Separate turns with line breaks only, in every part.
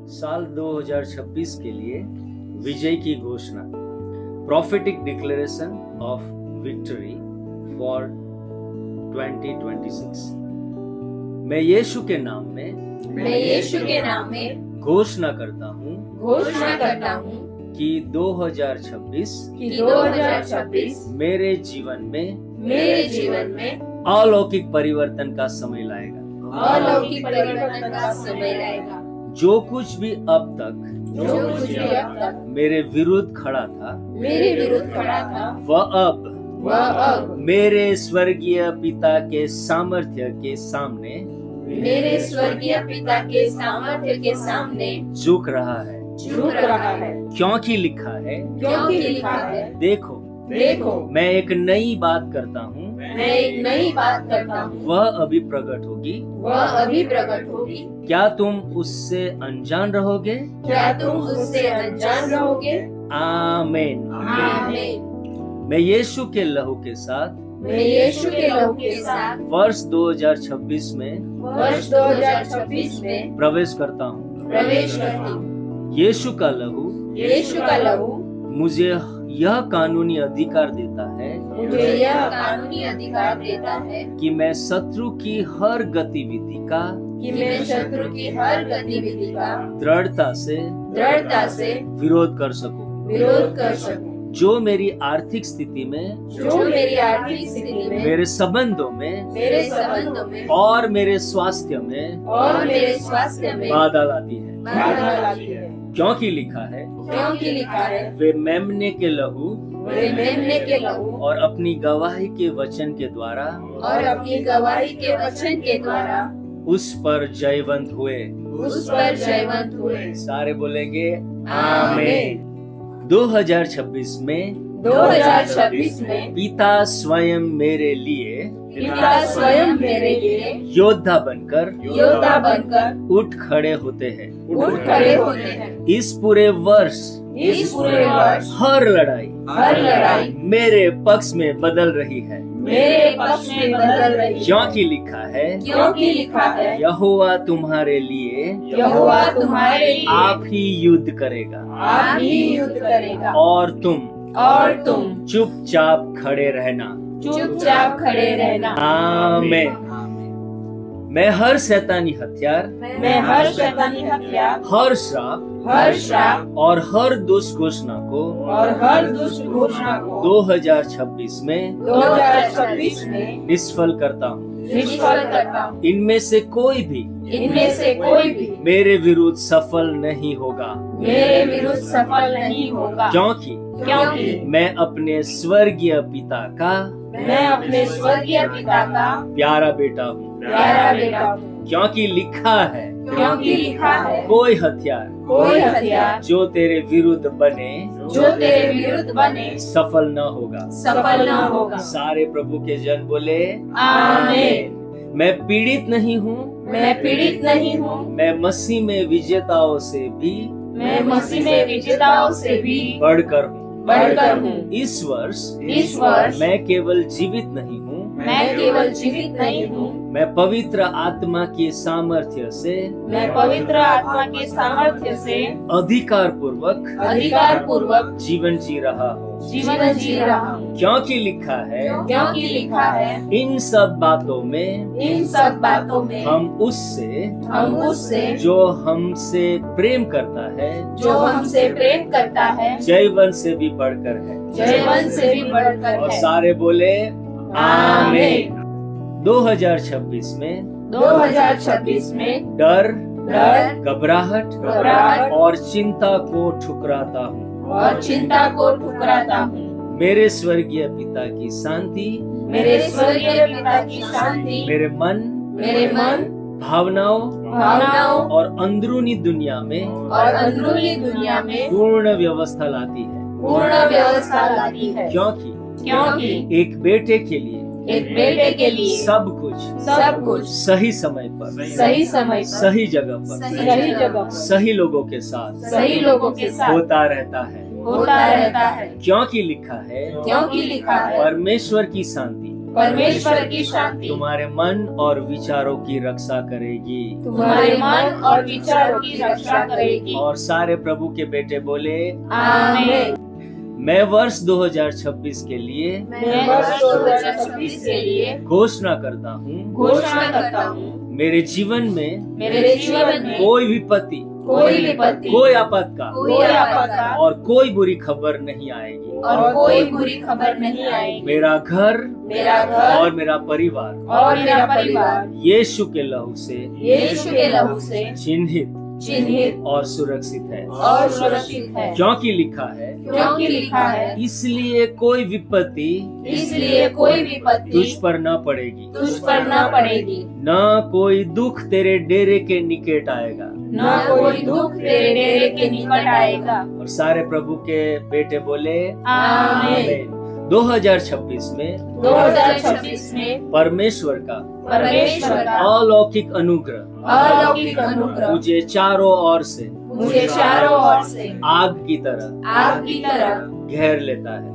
साल 2026 के लिए विजय की घोषणा, prophetic declaration of victory for 2026। मैं यीशु के नाम में घोषणा करता हूँ कि 2026 मेरे जीवन में अलौकिक परिवर्तन का समय लाएगा। जो कुछ भी अब तक मेरे विरुद्ध खड़ा था, वह अब मेरे स्वर्गीय पिता के सामर्थ्य के सामने झुक रहा है। क्योंकि लिखा है, देखो मैं एक नई बात करता हूँ, वह अभी प्रकट होगी। क्या तुम उससे अनजान रहोगे? आमीन। मैं यीशु के लहू के साथ वर्ष 2026 में प्रवेश करता हूँ। यीशु का लहू मुझे यह कानूनी अधिकार देता है कि मैं शत्रु की हर गतिविधि का दृढ़ता से विरोध कर सकूं। जो मेरी आर्थिक स्थिति में मेरे संबंधों में और मेरे स्वास्थ्य में बाधा लाती है। क्योंकि लिखा है, वे मेमने के लहू और अपनी गवाही के वचन के द्वारा उस पर जयवंत हुए। सारे बोलेंगे आमीन। 2026 में पिता स्वयं मेरे लिए योद्धा बनकर उठ खड़े होते हैं। इस पूरे वर्ष हर लड़ाई मेरे पक्ष में बदल रही है। क्योंकि लिखा है, यहोवा तुम्हारे लिए आप ही युद्ध करेगा और तुम चुपचाप खड़े रहना। आमीन। मैं हर शैतानी हथियार, हर श्राप और हर दुष्ट घोषणा को 2026 में निष्फल करता हूँ। इनमें से कोई भी मेरे विरुद्ध सफल नहीं होगा। क्योंकि मैं अपने स्वर्गीय पिता का प्यारा बेटा हूँ। क्योंकि लिखा है, कोई हथियार जो तेरे विरुद्ध बने सफल न होगा। सारे प्रभु के जन बोले आमीन। मैं पीड़ित नहीं हूँ, मैं मसीह में विजेताओं से भी बढ़कर हूँ। इस वर्ष मैं केवल जीवित नहीं हूँ, मैं पवित्र आत्मा के सामर्थ्य से अधिकार पूर्वक जीवन जी रहा हूँ। क्योंकि लिखा है, इन सब बातों में हम उससे जो हमसे प्रेम करता है जयवंत से भी बढ़कर है। और सारे बोले आमीन। 2026 में डर, घबराहट और चिंता को ठुकराता हूँ। मेरे स्वर्गीय पिता की शांति मेरे मन, भावनाओं और अंदरूनी दुनिया में पूर्ण व्यवस्था लाती है। क्योंकि एक बेटे के लिए सब कुछ सही समय पर सही जगह पर सही लोगों के साथ होता रहता है। क्योंकि लिखा है, परमेश्वर की शांति
परमेश्वर की शांति
तुम्हारे मन और विचारों की रक्षा करेगी।
तुम्हारे मन और विचारों की रक्षा करेगी।
और सारे प्रभु के बेटे बोले
आमीन।
मैं वर्ष 2026 के लिए
मैं वर्ष 2026 के लिए
घोषणा करता हूँ मेरे जीवन में कोई विपत्ति, कोई आपातकाल और कोई बुरी खबर नहीं आएगी। मेरा घर और मेरा परिवार यीशु के लहू से चिन्हित और सुरक्षित है। क्योंकि लिखा है इसलिए कोई विपत्ति तुझ पर न पड़ेगी, न कोई दुख तेरे डेरे के निकट आएगा। और सारे प्रभु के बेटे बोले आमीन। 2026 में परमेश्वर का अलौकिक अनुग्रह मुझे चारों ओर से आग की तरह घेर लेता है।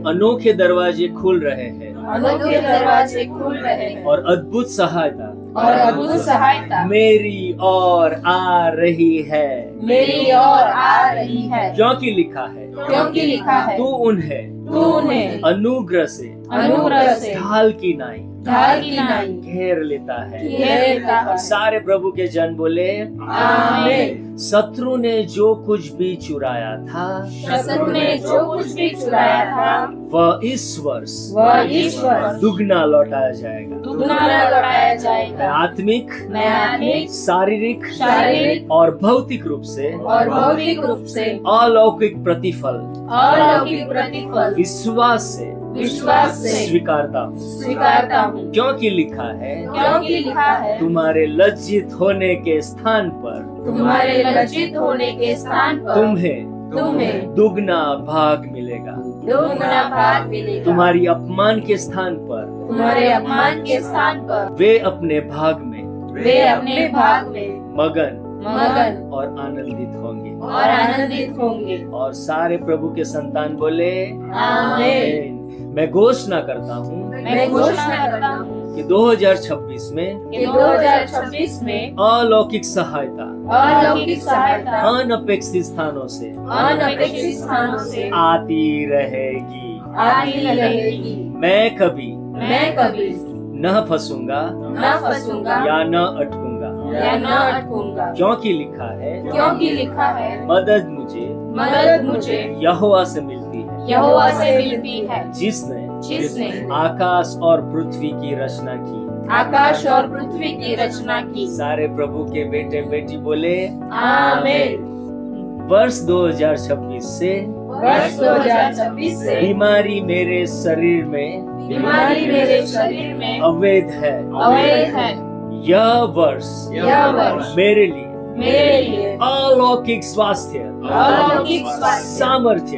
अनोखे दरवाजे खुल रहे हैं और अद्भुत सहायता मेरी ओर आ रही है। क्योंकि लिखा है तू उन्हें अनुग्रह से ढाल की नाई घेर लेता है। सारे प्रभु के जन बोले आमीन। शत्रु ने जो कुछ भी चुराया था वह इस वर्ष दुगना लौटाया जाएगा। आत्मिक, शारीरिक और भौतिक रूप से अलौकिक प्रतिफल विश्वास से स्वीकारता हूँ। क्योंकि लिखा है तुम्हारे लज्जित होने के स्थान पर तुम्हें दुगना भाग मिलेगा। तुम्हारी अपमान के स्थान पर वे अपने भाग में मगन और आनंदित होंगे। और सारे प्रभु के संतान बोले आमीन। मैं घोषणा करता हूँ कि 2026 में अलौकिक सहायता अनपेक्षित स्थानों से आती रहेगी। मैं कभी न फंसूंगा या न अटकूंगा। क्योंकि लिखा है मदद मुझे यहोवा से मिलती है जिसने आकाश और पृथ्वी की रचना की। सारे प्रभु के बेटे बेटी बोले आमीन। वर्ष 2026 से बीमारी मेरे शरीर में अवैध है। यह वर्ष मेरे लिए अलौकिक स्वास्थ्य सामर्थ्य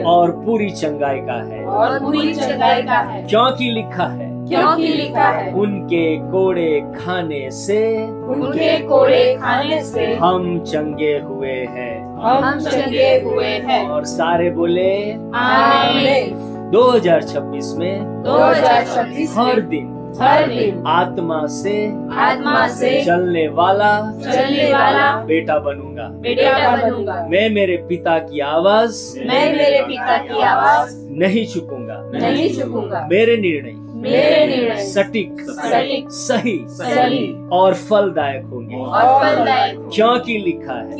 और पूरी चंगाई का है। क्योंकि लिखा है उनके कोड़े खाने से हम चंगे हुए हैं। और सारे बोले आमीन। 2026 में हर दिन आत्मा से चलने वाला बेटा बनूंगा। मैं मेरे पिता की आवाज नहीं चुकूंगा। मेरे निर्णय सटीक, सही और फलदायक होंगे। क्योंकि लिखा है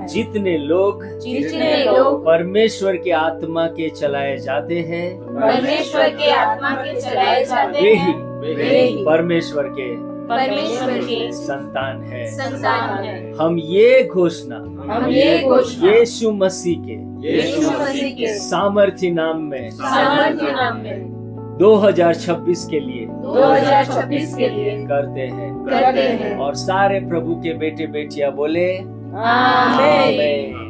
जितने लोग परमेश्वर के आत्मा के चलाए जाते हैं वे ही परमेश्वर के संतान है। हम ये घोषणा यीशु मसीह के सामर्थ्य नाम में 2026 के लिए करते हैं। और सारे प्रभु के बेटे बेटियां बोले आमीन।